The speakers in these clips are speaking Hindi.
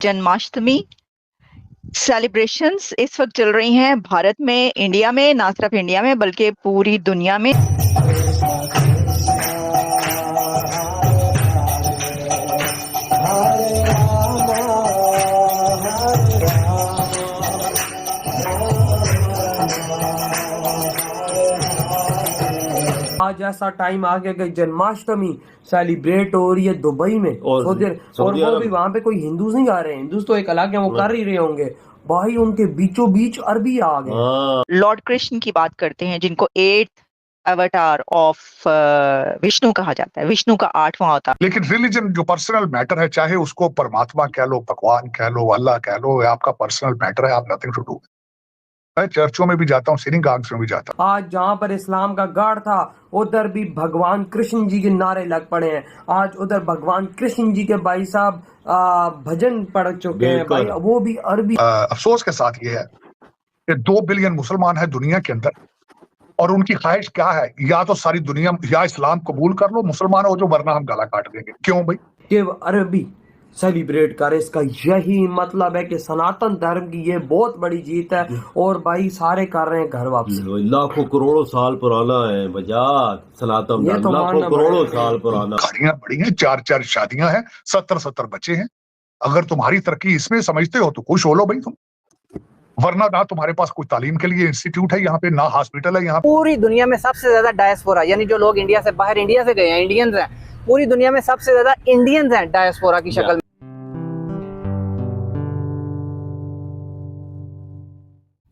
जन्माष्टमी सेलिब्रेशंस इस वक्त चल रही हैं भारत में, इंडिया में, ना सिर्फ इंडिया में बल्कि पूरी दुनिया में। आज ऐसा टाइम आ गया कि जन्माष्टमी सेलिब्रेट हो रही है दुबई में और वो भी वहाँ पे कोई हिंदूज नहीं आ रहे हैं। हिंदूज तो एक अलग है, वो कर ही रहे होंगे भाई, उनके बीचों बीच अरबी आ गए। लॉर्ड कृष्ण की बात करते हैं जिनको 8th अवतार ऑफ विष्णु कहा जाता है, विष्णु का 8वां अवतार। लेकिन रिलीजन जो पर्सनल मैटर है, चाहे उसको परमात्मा कह लो, भगवान कह लो, अल्लाह कह लो, आपका पर्सनल मैटर है, आप नथिंग टू डू। मैं चर्चों में भी जाता हूँ, सिनेगॉग्स में भी जाता हूँ। आज जहाँ पर इस्लाम का गढ़ था उधर भी भगवान कृष्ण जी के नारे लग पड़े हैं। आज उधर भगवान कृष्ण जी के भाई साहब भजन पढ़ चुके हैं भाई, वो भी अरबी। अफसोस के साथ ये है कि 2 बिलियन मुसलमान हैं दुनिया के अंदर, और उनकी ख्वाहिश क्या है, या तो सारी दुनिया या इस्लाम कबूल कर लो, मुसलमान हो जो, वरना हम गला काट देंगे। क्यों भाई? कि अरबी सेलिब्रेट करे, इसका यही मतलब है कि सनातन धर्म की ये बहुत बड़ी जीत है। और भाई सारे कर रहे हैं घर वापसी। लाखों करोड़ों साल पुराना है बजात सनातन धर्म, तो लाखों करोड़ों साल पुराना। गाड़ियां बड़ी हैं, 4-4 शादियां हैं, 70-70 बच्चे हैं। अगर तुम्हारी तरक्की इसमें समझते हो तो खुश हो लो भाई तुम, वरना ना तुम्हारे पास कोई तालीम के लिए इंस्टीट्यूट है यहाँ पे, ना हॉस्पिटल है यहाँ। पूरी दुनिया में सबसे ज्यादा डायस्पोरा, यानी जो लोग इंडिया से बाहर इंडिया से गए हैं, इंडियंस हैं, पूरी दुनिया में सबसे ज्यादा इंडियंस हैं डायस्पोरा की शक्ल में।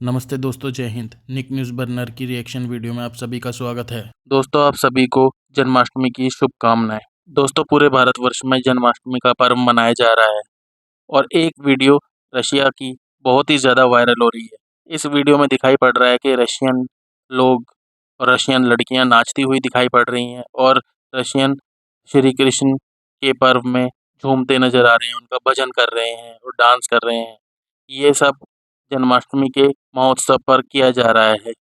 नमस्ते दोस्तों, जय हिंद। निक न्यूज़ बर्नर की रिएक्शन वीडियो में आप सभी का स्वागत है। दोस्तों, आप सभी को जन्माष्टमी की शुभकामनाएं। दोस्तों, पूरे भारतवर्ष में जन्माष्टमी का पर्व मनाया जा रहा है और एक वीडियो रशिया की बहुत ही ज़्यादा वायरल हो रही है। इस वीडियो में दिखाई पड़ रहा है कि रशियन लोग और रशियन लड़कियां नाचती हुई दिखाई पड़ रही हैं और रशियन श्री कृष्ण के पर्व में झूमते नजर आ रहे हैं, उनका भजन कर रहे हैं और डांस कर रहे हैं। ये सब जन्माष्टमी के महोत्सव पर किया जा रहा है।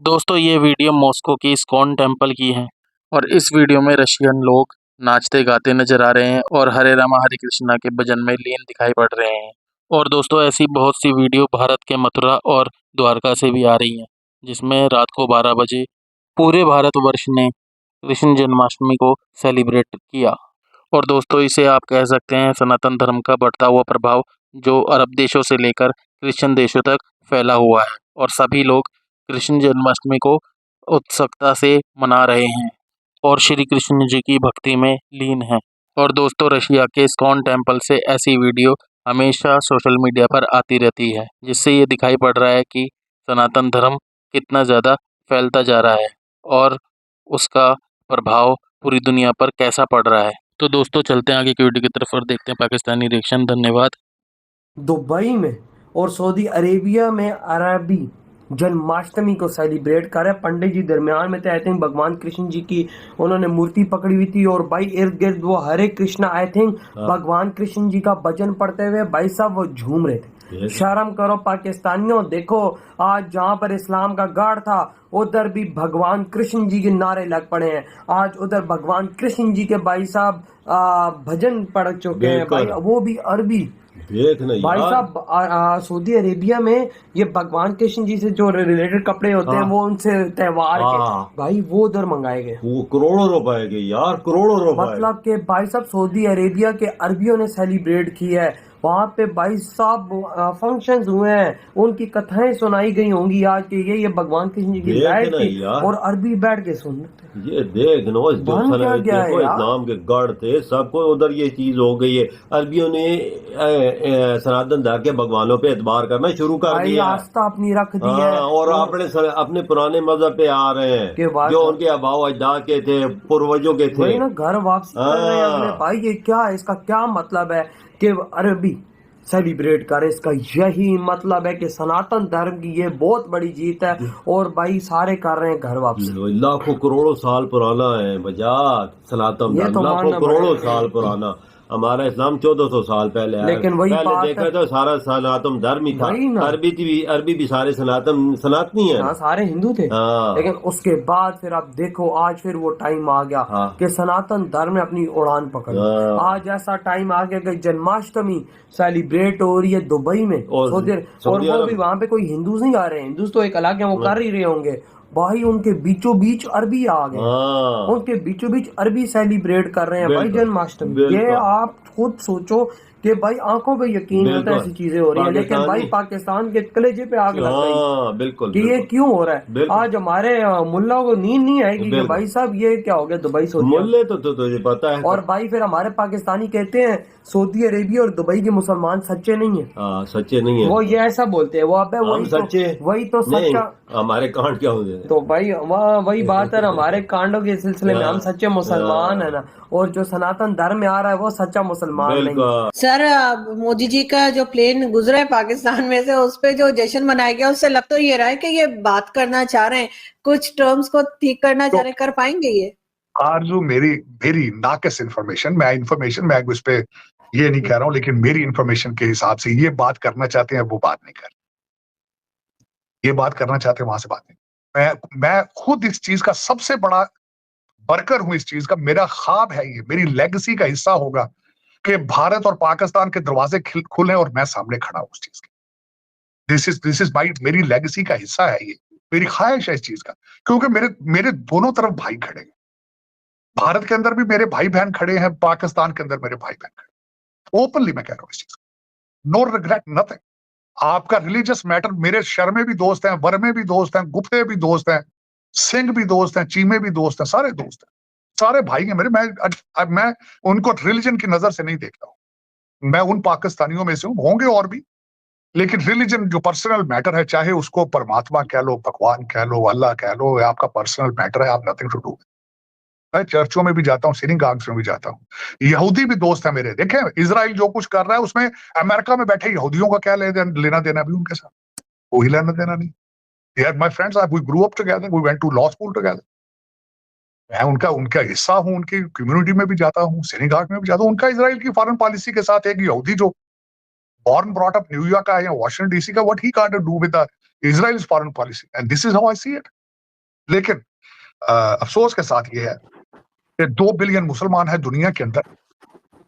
दोस्तों, ये वीडियो मॉस्को की इस्कॉन टेम्पल की है और इस वीडियो में रशियन लोग नाचते गाते नजर आ रहे हैं और हरे रामा हरे कृष्णा के भजन में लीन दिखाई पड़ रहे हैं। और दोस्तों, ऐसी बहुत सी वीडियो भारत के मथुरा और द्वारका से भी आ रही हैं, जिसमें रात को 12 बजे पूरे भारतवर्ष ने कृष्ण जन्माष्टमी को सेलिब्रेट किया। और दोस्तों, इसे आप कह सकते हैं सनातन धर्म का बढ़ता हुआ प्रभाव, जो अरब देशों से लेकर क्रिश्चियन देशों तक फैला हुआ है और सभी लोग कृष्ण जन्माष्टमी को उत्सुकता से मना रहे हैं और श्री कृष्ण जी की भक्ति में लीन हैं। और दोस्तों, रशिया के इस्कॉन टेम्पल से ऐसी वीडियो हमेशा सोशल मीडिया पर आती रहती है, जिससे ये दिखाई पड़ रहा है कि सनातन धर्म कितना ज़्यादा फैलता जा रहा है और उसका प्रभाव पूरी दुनिया पर कैसा पड़ रहा है। तो दोस्तों, चलते हैं आगे की वीडियो की तरफ और देखते हैं पाकिस्तानी रिएक्शन। धन्यवाद। दुबई में और सऊदी अरेबिया में अरबी जन्माष्टमी को सेलिब्रेट कर रहे। पंडित जी दरमियान में थे, आई थिंक भगवान कृष्ण जी की उन्होंने मूर्ति पकड़ी हुई थी और भाई इर्द गिर्द वो हरे कृष्णा, आई थिंक भगवान कृष्ण जी का भजन पढ़ते हुए भाई साहब वो झूम रहे थे। शर्म करो पाकिस्तानियों, देखो आज जहाँ पर इस्लाम का गढ़ था उधर भी भगवान कृष्ण जी के नारे लग पड़े हैं। आज उधर भगवान कृष्ण जी के भाई साहब भजन पढ़ चुके हैं भाई, वो भी अरबी। भाई साहब सऊदी अरेबिया में ये भगवान कृष्ण जी से जो रिलेटेड कपड़े होते हैं, वो उनसे त्योहार के भाई वो उधर मंगाए गए, वो करोड़ों रुपए के यार, करोड़ों रुपए। मतलब के भाई साहब सऊदी अरेबिया के अरबियों ने सेलिब्रेट किया है। वहाँ पे भाई साहब फंक्शंस हुए हैं, उनकी कथाएं सुनाई गई होंगी आज के ये भगवान कृष्ण जी की लाइट थी और अरबी बैठ के सुनते। ये देख नो, जो इस्लाम के गढ़ थे सबको उधर ये चीज हो गई है। अरबियों ने सनातन धर्म के भगवानों पे एतबार करना शुरू कर दिया, आस्था अपनी रख दी है और अपने पुराने मजहब पे आ रहे हैं जो उनके आबाओ अजदाद के थे, पूर्वजों के थे ना, घर वापसी कर रहे हैं अपने। भाई ये क्या है, इसका क्या मतलब है कि अरबी सेलिब्रेट करे? इसका यही मतलब है कि सनातन धर्म की ये बहुत बड़ी जीत है और भाई सारे कर रहे हैं घर वापसी। लाखों करोड़ों साल पुराना है बजात सनातन धर्म, लाखों करोड़ों साल पुराना। हमारा इस्लाम 1400 साल पहले है। लेकिन वही पहले बात देखा है, तो सारा सनातन धर्म ही था, वही ना। अरबी भी सारे सनातनी है। हाँ, सारे हिंदू थे। हाँ। लेकिन उसके बाद फिर आप देखो, आज फिर वो टाइम आ गया हाँ। कि सनातन धर्म ने अपनी उड़ान पकड़ ली। हाँ। आज ऐसा टाइम आ गया कि जन्माष्टमी सेलिब्रेट हो रही है दुबई में, और और वो भी वहां पे कोई हिंदूज नहीं आ रहे हैं, हिंदूज तो एक अलग है, वो कर ही रहे होंगे भाई, उनके बीचों बीच अरबी आ गए। हाँ। उनके बीचों बीच अरबी सेलिब्रेट कर रहे हैं भाई जन्माष्टमी। ये बिल्कुल। आप खुद सोचो कि भाई आंखों पे यकीन होता है ऐसी चीजें हो रही है, लेकिन भाई पाकिस्तान के कलेजे पे आग लग गई बिल्कुल कि ये क्यों हो रहा है। आज हमारे मुल्लाओं को नींद नहीं आएगी कि भाई साहब ये क्या हो गया दुबई सऊदी। मुल्ले तो तुझे पता है। और भाई फिर हमारे पाकिस्तानी कहते हैं सऊदी अरेबिया और दुबई के मुसलमान सच्चे नहीं है। हाँ, सच्चे नहीं है। वो ये ऐसा बोलते हैं, वो अब वही तो सच्चा, हमारे कांड क्या हो जाए। तो भाई वही बात है ना, हमारे कांडों के सिलसिले में हम सच्चे मुसलमान है ना, और जो सनातन धर्म में आ रहा है वो सच्चा मुसलमान नहीं है। सर, मोदी जी का जो प्लेन गुजरा है पाकिस्तान में से, उस पे जो जश्न मनाया गया, उससे लग तो ये रहा है कि ये बात करना चाह रहे हैं, कुछ टर्म्स को ठीक करना चाह रहे हैं, कर पाएंगे ये? आरजू, मेरी नाकस इन्फॉर्मेशन, मैं उस पे ये नहीं कह रहा हूं, लेकिन मेरी इन्फॉर्मेशन के हिसाब से ये बात करना चाहते हैं, वो बात नहीं कर, ये बात करना चाहते हैं, वहां से बात नहीं। मैं खुद इस चीज का सबसे बड़ा वर्कर हूं, इस चीज का मेरा ख्वाब है, ये मेरी लेगेसी का हिस्सा होगा कि भारत और पाकिस्तान के दरवाजे खुले और मैं सामने खड़ा हूं उस चीज के। दिस इज मेरी लेगेसी का हिस्सा है, ये मेरी ख्वाहिश है इस चीज का, क्योंकि मेरे दोनों तरफ भाई खड़े हैं। भारत के अंदर भी मेरे भाई बहन खड़े हैं, पाकिस्तान के अंदर मेरे भाई बहन खड़े। ओपनली मैं कह रहा हूं इस चीज, नो रिग्रेट नथिंग। आपका रिलीजियस मैटर, मेरे शर में भी दोस्त हैं, वर में भी दोस्त हैं, गुप्ते भी दोस्त हैं, सिंह भी दोस्त हैं, चीमे भी दोस्त हैं, सारे दोस्त हैं, सारे भाई हैं मेरे। मैं उनको रिलीजन की नजर से नहीं देखता हूं। मैं उन पाकिस्तानियों में से हूं, होंगे और भी, लेकिन रिलीजन जो पर्सनल मैटर है, चाहे उसको परमात्मा कह लो, भगवान कह लो, अल्लाह कह लो, आपका पर्सनल मैटर है, आप नथिंग टू डू। मैं चर्चों में भी जाता हूँ, सिनेगॉग्स में भी जाता हूँ, यहूदी भी दोस्त है मेरे। देखें इजराइल जो कुछ कर रहा है उसमें अमेरिका में बैठे यहूदियों का क्या लेना देना भी उनके साथ, कोई लेना देना नहीं। यार my friends, we grew up together, we went to law school together. मैं उनका हिस्सा हूं, उनकी कम्युनिटी में भी जाता हूं, सिनेगॉग में भी जाता हूं। उनका इजराइल की फॉरेन पॉलिसी के साथ एक यहूदी जो born brought up न्यूयॉर्क का या वॉशिंगटन डीसी का, what he got to do with the Israel's foreign policy, and this is how I see it. लेकिन अफसोस के साथ ये है कि 2 बिलियन मुसलमान है दुनिया के अंदर,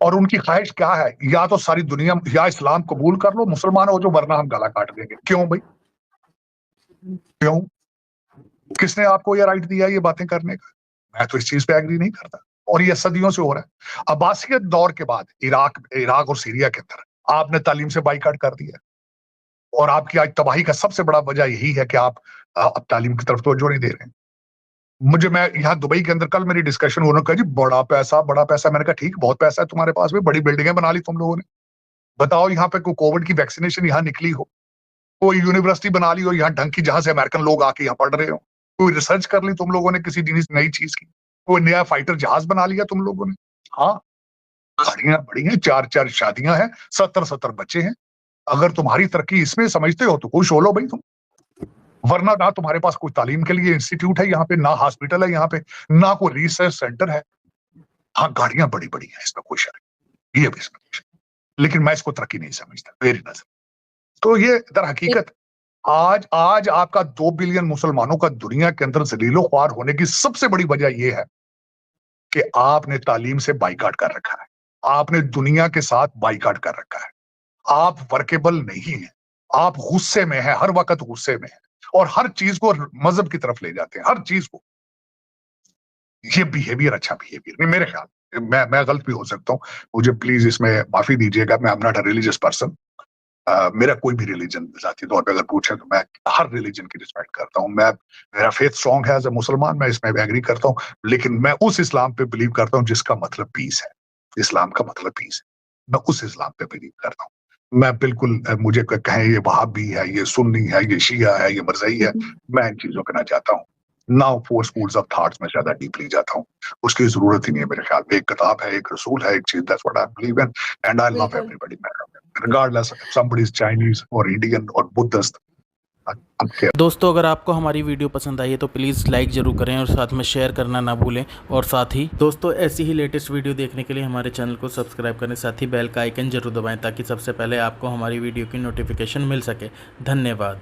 और उनकी ख्वाहिश क्या है, या तो सारी दुनिया या इस्लाम कबूल कर लो, मुसलमान हो जो, वरना हम गला काट देंगे। क्यों भाई, क्यों? किसने आपको ये राइट दिया ये बातें करने का? मैं तो इस चीज पे एग्री नहीं करता, और ये सदियों से हो रहा है। अब्बासियत दौर के बाद इराक और सीरिया के अंदर आपने तालीम से बाइकाट कर दिया, और आपकी आज तबाही का सबसे बड़ा वजह यही है कि आप अब तालीम की तरफ तवज्जो नहीं दे रहे हैं। मैं यहाँ दुबई के अंदर, कल मेरी डिस्कशन, उन्होंने कहा जी बड़ा पैसा। मैंने कहा ठीक, बहुत पैसा है तुम्हारे पास भी, बड़ी बिल्डिंगें बना ली तुम लोगों ने, बताओ यहाँ पे कोई कोविड की वैक्सीनेशन यहाँ निकली हो, कोई यूनिवर्सिटी बना ली हो यहाँ ढंग की, जहां से अमेरिकन लोग आके यहाँ पढ़ रहे हो, कोई रिसर्च कर ली तुम लोगों ने किसी नई चीज की, कोई नया फाइटर जहाज बना लिया तुम लोगों ने। हाँ, गाड़ियां बड़ी हैं, 4 शादियां हैं, 70 बच्चे हैं। अगर तुम्हारी तरक्की इसमें समझते हो तो खुश हो लो भाई तुम, वरना ना तुम्हारे पास कोई तालीम के लिए इंस्टीट्यूट है यहाँ पे, ना हॉस्पिटल है यहाँ पे, ना कोई रिसर्च सेंटर है। हाँ, गाड़ियां बड़ी बड़ी हैं, इसमें कोई शक नहीं, ये भी इसमें, लेकिन मैं इसको तरक्की नहीं समझता मेरी नजर। तो ये दर हकीकत आज आपका 2 बिलियन मुसलमानों का दुनिया के अंदर जलीलो ख्वार होने की सबसे बड़ी वजह यह है कि आपने तालीम से बाइकाट कर रखा है, आपने दुनिया के साथ बाइकाट कर रखा है। आप वर्केबल नहीं है, आप गुस्से में है, हर वक्त गुस्से में है, और हर चीज को मजहब की तरफ ले जाते हैं, हर चीज को। ये बिहेवियर अच्छा बिहेवियर नहीं मेरे ख्याल। मैं गलत भी हो सकता हूँ, मुझे प्लीज इसमें माफी दीजिएगा। मैं am not a religious person, मेरा कोई भी रिलीजन जाती तौर पे अगर पूछे तो मैं हर रिलीजन की रिस्पेक्ट करता हूँ। मेरा फेथ स्ट्रॉन्ग है एज ए मुसलमान, मैं इसमें एग्री करता हूँ, लेकिन मैं उस इस्लाम पे बिलीव करता हूँ जिसका मतलब पीस है। इस्लाम का मतलब पीस है, मैं उस इस्लाम पे बिलीव करता हूँ। मैं बिल्कुल, मुझे कहें ये वहाबी है, ये सुन्नी है, ये शिया है, ये मरज़ई है, मैं इन चीजों को ना चाहता हूँ ना, 4 स्कूल्स ऑफ थॉट्स में ज्यादा डीपली जाता हूँ, उसकी जरूरत ही नहीं है मेरे ख्याल में। एक किताब है, एक रसूल है, एक चीज, that's what I believe in, and I love everybody regardless if somebody is Chinese or Indian or Buddhist, unfair. दोस्तों अगर आपको हमारी वीडियो पसंद आई है तो प्लीज़ लाइक ज़रूर करें और साथ में शेयर करना ना भूलें। और साथ ही दोस्तों ऐसी ही लेटेस्ट वीडियो देखने के लिए हमारे चैनल को सब्सक्राइब करें, साथ ही बेल का आइकन जरूर दबाएं ताकि सबसे पहले आपको हमारी वीडियो की नोटिफिकेशन मिल सके। धन्यवाद।